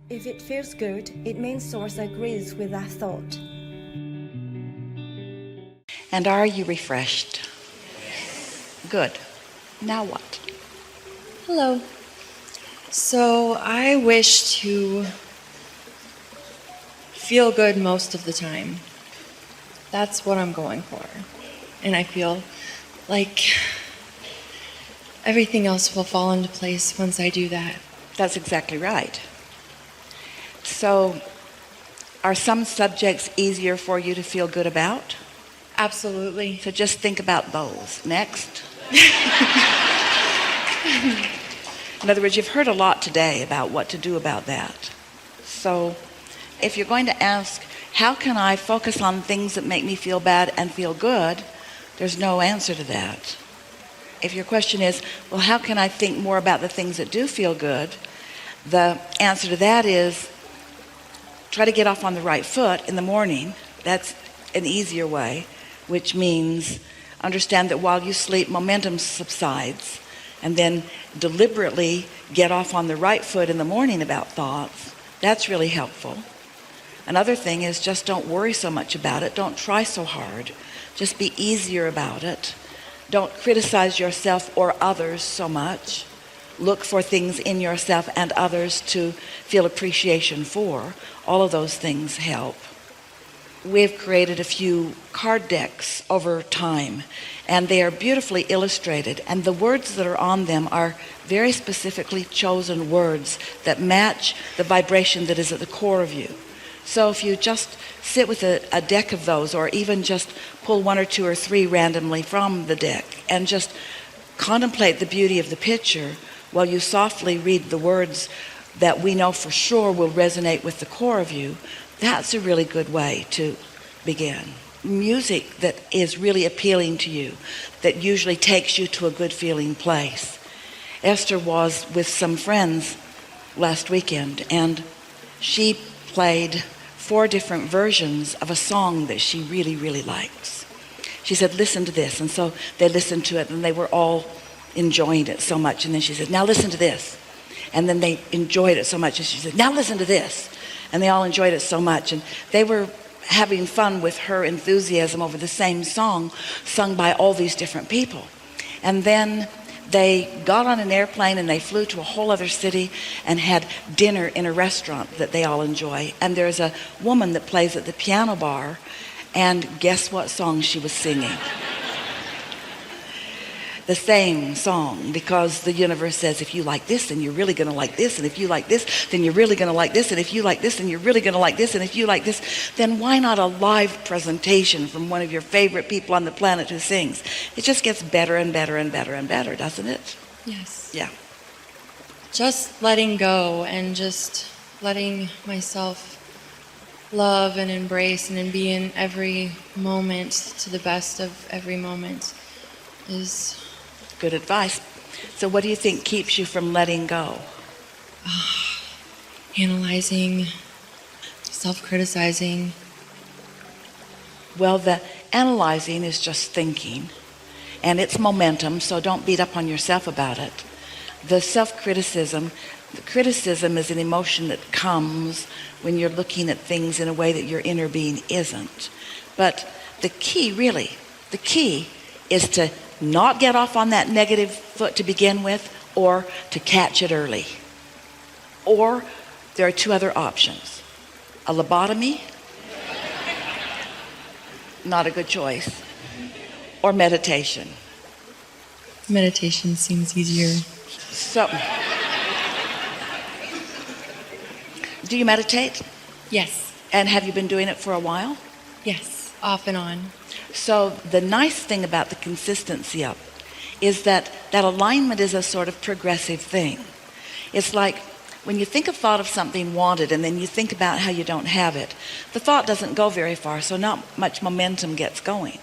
If it feels good, it means source agrees with that thought. And are you refreshed? Good. Now what? Hello. So I wish to feel good most of the time. That's what I'm going for. And I feel like everything else will fall into place once I do that. That's exactly right. So, are some subjects easier for you to feel good about? Absolutely. So just think about those. Next. In other words, you've heard a lot today about what to do about that. So if you're going to ask, how can I focus on things that make me feel bad and feel good? There's no answer to that. If your question is, well, how can I think more about the things that do feel good? The answer to that is, try to get off on the right foot in the morning. That's an easier way, which means understand that while you sleep, momentum subsides, and then deliberately get off on the right foot in the morning about thoughts. That's really helpful. Another thing is just don't worry so much about it. Don't try so hard. Just be easier about it. Don't criticize yourself or others so much. Look for things in yourself and others to feel appreciation for. All of those things help. We've created a few card decks over time, and they are beautifully illustrated, and the words that are on them are very specifically chosen words that match the vibration that is at the core of you. So if you just sit with a deck of those, or even just pull one or two or three randomly from the deck and just contemplate the beauty of the picture while you softly read the words that we know for sure will resonate with the core of you, that's a really good way to begin. Music that is really appealing to you, that usually takes you to a good feeling place. Esther was with some friends last weekend, and she played 4 different versions of a song that she really, really likes. She said, listen to this. And so they listened to it, and they were all enjoying it so much. And then she said, now listen to this. And then they enjoyed it so much. And she said, now listen to this. And they all enjoyed it so much. And they were having fun with her enthusiasm over the same song sung by all these different people. And then they got on an airplane and they flew to a whole other city and had dinner in a restaurant that they all enjoy. And there's a woman that plays at the piano bar, and guess what song she was singing? The same song, because the universe says, if you like this, then you're really going to like this, and if you like this, then you're really going to like this, and if you like this, then you're really going to like this, and if you like this, then why not a live presentation from one of your favorite people on the planet who sings? It just gets better and better and better and better, doesn't it? Yes. Yeah. Just letting go and just letting myself love and embrace and be in every moment to the best of every moment is good advice. So what do you think keeps you from letting go? Analyzing, self-criticizing. Well, the analyzing is just thinking, and it's momentum, so don't beat up on yourself about it. The self-criticism, the criticism is an emotion that comes when you're looking at things in a way that your inner being isn't. But the key is to not get off on that negative foot to begin with, or to catch it early. Or there are 2 other options. A lobotomy, not a good choice, or meditation. Meditation seems easier. So, do you meditate? Yes. And have you been doing it for a while? Yes, off and on. So the nice thing about the consistency of it is that alignment is a sort of progressive thing. It's like when you think a thought of something wanted and then you think about how you don't have it, the thought doesn't go very far, so not much momentum gets going.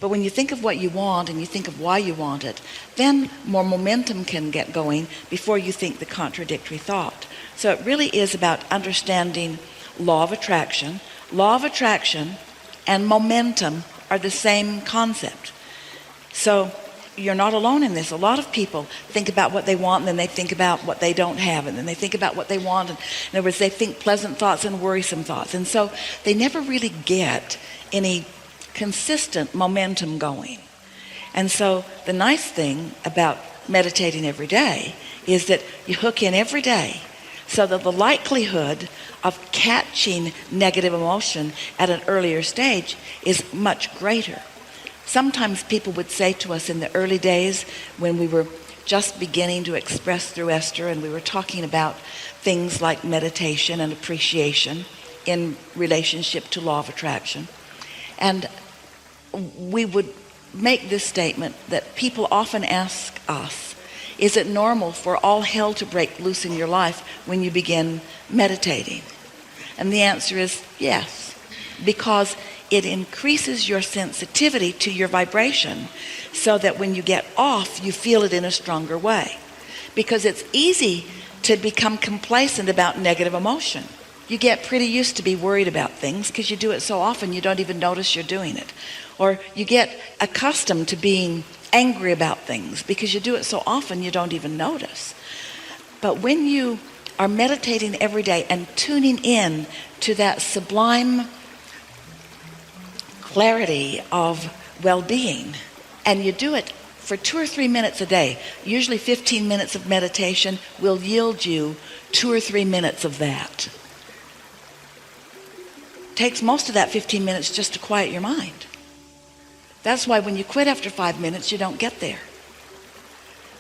But when you think of what you want and you think of why you want it, then more momentum can get going before you think the contradictory thought. So it really is about understanding law of attraction. Law of attraction and momentum are the same concept. So you're not alone in this. A lot of people think about what they want, and then they think about what they don't have, and then they think about what they want. And in other words, they think pleasant thoughts and worrisome thoughts. And so they never really get any consistent momentum going. And so the nice thing about meditating every day is that you hook in every day, so that the likelihood of catching negative emotion at an earlier stage is much greater. Sometimes people would say to us in the early days when we were just beginning to express through Esther, and we were talking about things like meditation and appreciation in relationship to law of attraction, and we would make this statement that people often ask us, is it normal for all hell to break loose in your life when you begin meditating? And the answer is yes, because it increases your sensitivity to your vibration, so that when you get off, you feel it in a stronger way. Because it's easy to become complacent about negative emotion. You get pretty used to be worried about things because you do it so often you don't even notice you're doing it. Or you get accustomed to being angry about things because you do it so often you don't even notice. But when you are meditating every day and tuning in to that sublime clarity of well-being, and you do it for 2 or 3 minutes a day, usually 15 minutes of meditation will yield you 2 or 3 minutes of that. It takes most of that 15 minutes just to quiet your mind. That's why when you quit after 5 minutes, you don't get there.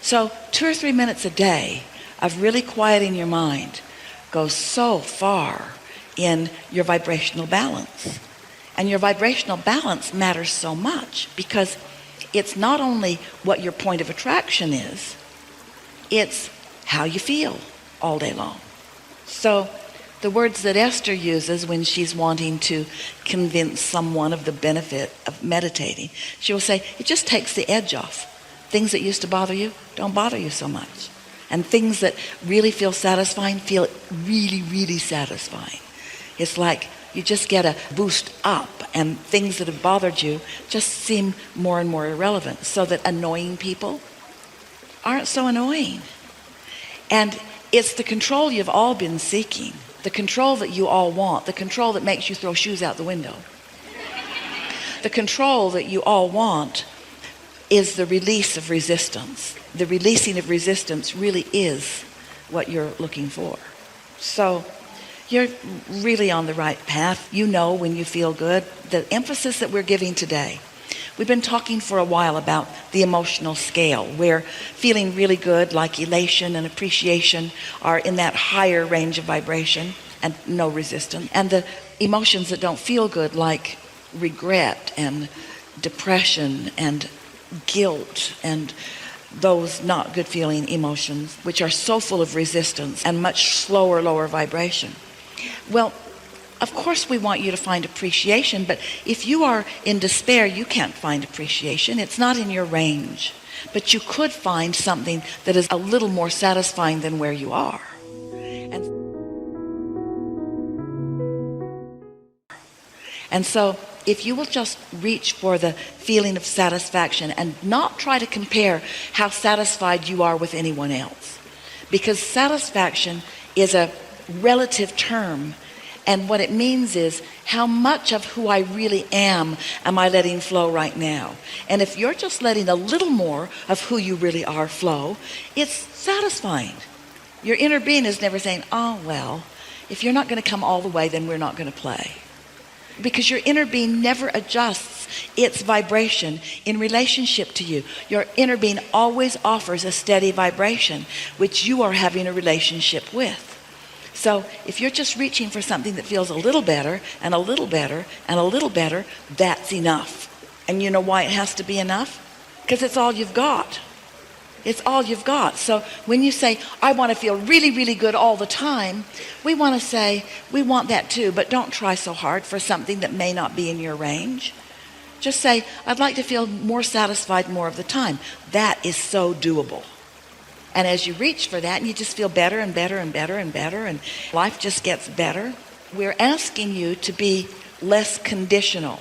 So 2 or 3 minutes a day of really quieting your mind goes so far in your vibrational balance. And your vibrational balance matters so much, because it's not only what your point of attraction is, it's how you feel all day long. So the words that Esther uses when she's wanting to convince someone of the benefit of meditating, she will say, it just takes the edge off. Things that used to bother you don't bother you so much. And things that really feel satisfying feel really, really satisfying. It's like you just get a boost up, and things that have bothered you just seem more and more irrelevant, so that annoying people aren't so annoying. And it's the control you've all been seeking, the control that you all want, the control that makes you throw shoes out the window. The control that you all want is the release of resistance. The releasing of resistance really is what you're looking for. So you're really on the right path. You know when you feel good. The emphasis that we're giving today, we've been talking for a while about the emotional scale, where feeling really good, like elation and appreciation, are in that higher range of vibration and no resistance. And the emotions that don't feel good, like regret and depression and guilt and those not good feeling emotions, which are so full of resistance and much slower, lower vibration. Well, of course we want you to find appreciation, but if you are in despair, you can't find appreciation. It's not in your range. But you could find something that is a little more satisfying than where you are. And so if you will just reach for the feeling of satisfaction and not try to compare how satisfied you are with anyone else, because satisfaction is a relative term, and what it means is how much of who I really am I letting flow right now. And if you're just letting a little more of who you really are flow, it's satisfying. Your inner being is never saying, oh well, if you're not going to come all the way, then we're not going to play. Because your inner being never adjusts its vibration in relationship to you. Your inner being always offers a steady vibration, which you are having a relationship with. So if you're just reaching for something that feels a little better and a little better and a little better, that's enough. And you know why it has to be enough? Because it's all you've got. It's all you've got. So when you say, I want to feel really, really good all the time, we want to say, we want that too, but don't try so hard for something that may not be in your range. Just say, I'd like to feel more satisfied more of the time. That is so doable. And as you reach for that, and you just feel better and better and better and better, and life just gets better, we're asking you to be less conditional.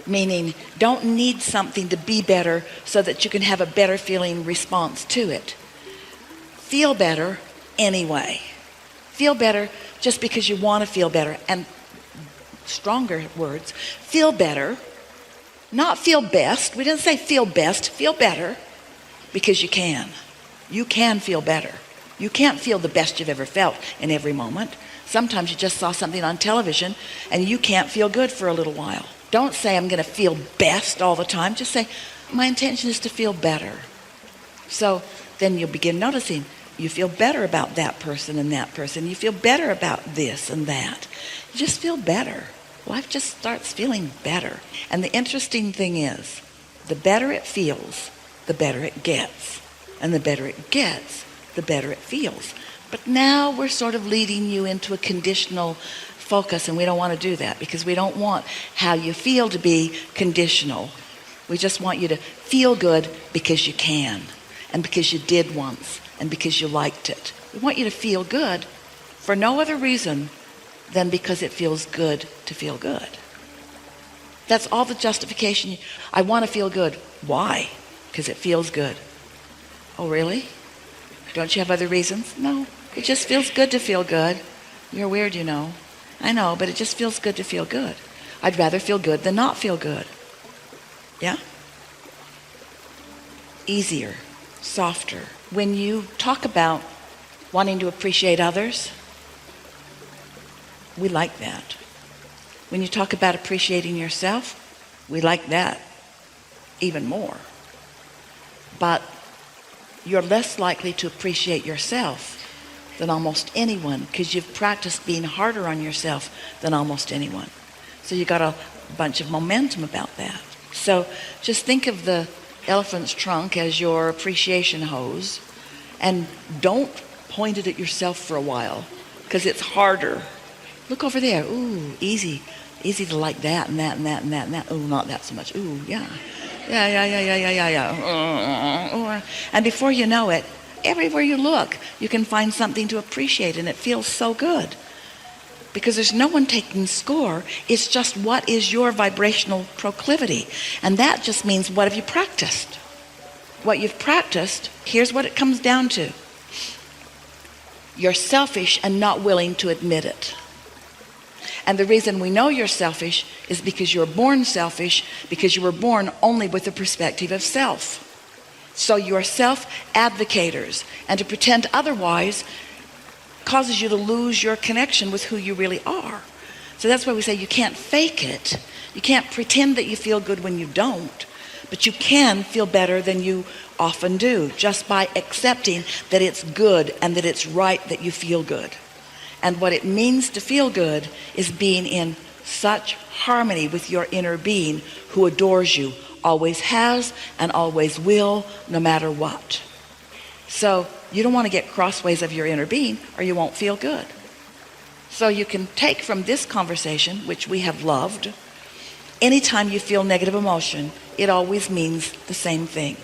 Meaning, don't need something to be better so that you can have a better feeling response to it. Feel better anyway. Feel better just because you want to feel better. And stronger words, feel better, not feel best. We didn't say feel best, feel better, because you can. You can feel better. You can't feel the best you've ever felt in every moment. Sometimes you just saw something on television and you can't feel good for a little while. Don't say I'm going to feel best all the time. Just say my intention is to feel better. So then you'll begin noticing you feel better about that person and that person. You feel better about this and that. You just feel better. Life just starts feeling better. And the interesting thing is, the better it feels, the better it gets. And the better it gets, the better it feels. But now we're sort of leading you into a conditional focus, and we don't want to do that because we don't want how you feel to be conditional. We just want you to feel good because you can, and because you did once, and because you liked it. We want you to feel good for no other reason than because it feels good to feel good. That's all the justification. I want to feel good. Why? Because it feels good. Oh, really? Don't you have other reasons? No, it just feels good to feel good. You're weird, you know. I know, but it just feels good to feel good. I'd rather feel good than not feel good. Yeah? Easier, softer. When you talk about wanting to appreciate others, we like that. When you talk about appreciating yourself, we like that even more. But you're less likely to appreciate yourself than almost anyone because you've practiced being harder on yourself than almost anyone. So you got a bunch of momentum about that. So just think of the elephant's trunk as your appreciation hose, and don't point it at yourself for a while because it's harder. Look over there. Ooh, easy to like that and that and that and that and that. Ooh, not that so much. Ooh, yeah. Yeah. And before you know it, everywhere you look, you can find something to appreciate, and it feels so good. Because there's no one taking score. It's just what is your vibrational proclivity. And that just means what have you practiced? What you've practiced, here's what it comes down to. You're selfish and not willing to admit it. And the reason we know you're selfish is because you're born selfish, because you were born only with the perspective of self. So you're self-advocators, and to pretend otherwise causes you to lose your connection with who you really are. So that's why we say you can't fake it. You can't pretend that you feel good when you don't, but you can feel better than you often do just by accepting that it's good and that it's right that you feel good. And what it means to feel good is being in such harmony with your inner being who adores you, always has and always will, no matter what. So you don't want to get crossways of your inner being or you won't feel good. So you can take from this conversation, which we have loved, anytime you feel negative emotion, it always means the same thing.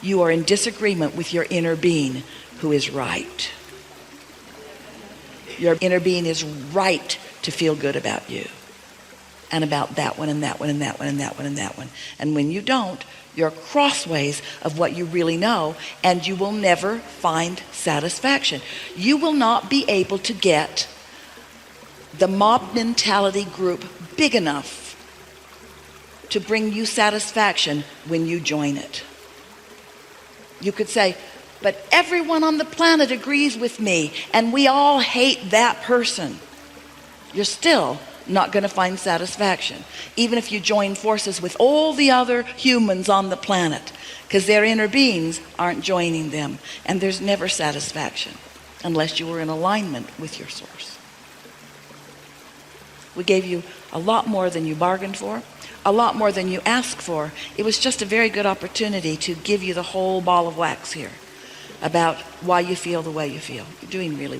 You are in disagreement with your inner being who is right. Your inner being is right to feel good about you and about that one and that one and that one and that one and that one. And when you don't, you're crossways of what you really know, and you will never find satisfaction. You will not be able to get the mob mentality group big enough to bring you satisfaction when you join it. You could say, but everyone on the planet agrees with me and we all hate that person. You're still not going to find satisfaction, even if you join forces with all the other humans on the planet, because their inner beings aren't joining them, and there's never satisfaction unless you were in alignment with your source. We gave you a lot more than you bargained for, a lot more than you asked for. It was just a very good opportunity to give you the whole ball of wax here about why you feel the way you feel. You're doing really well.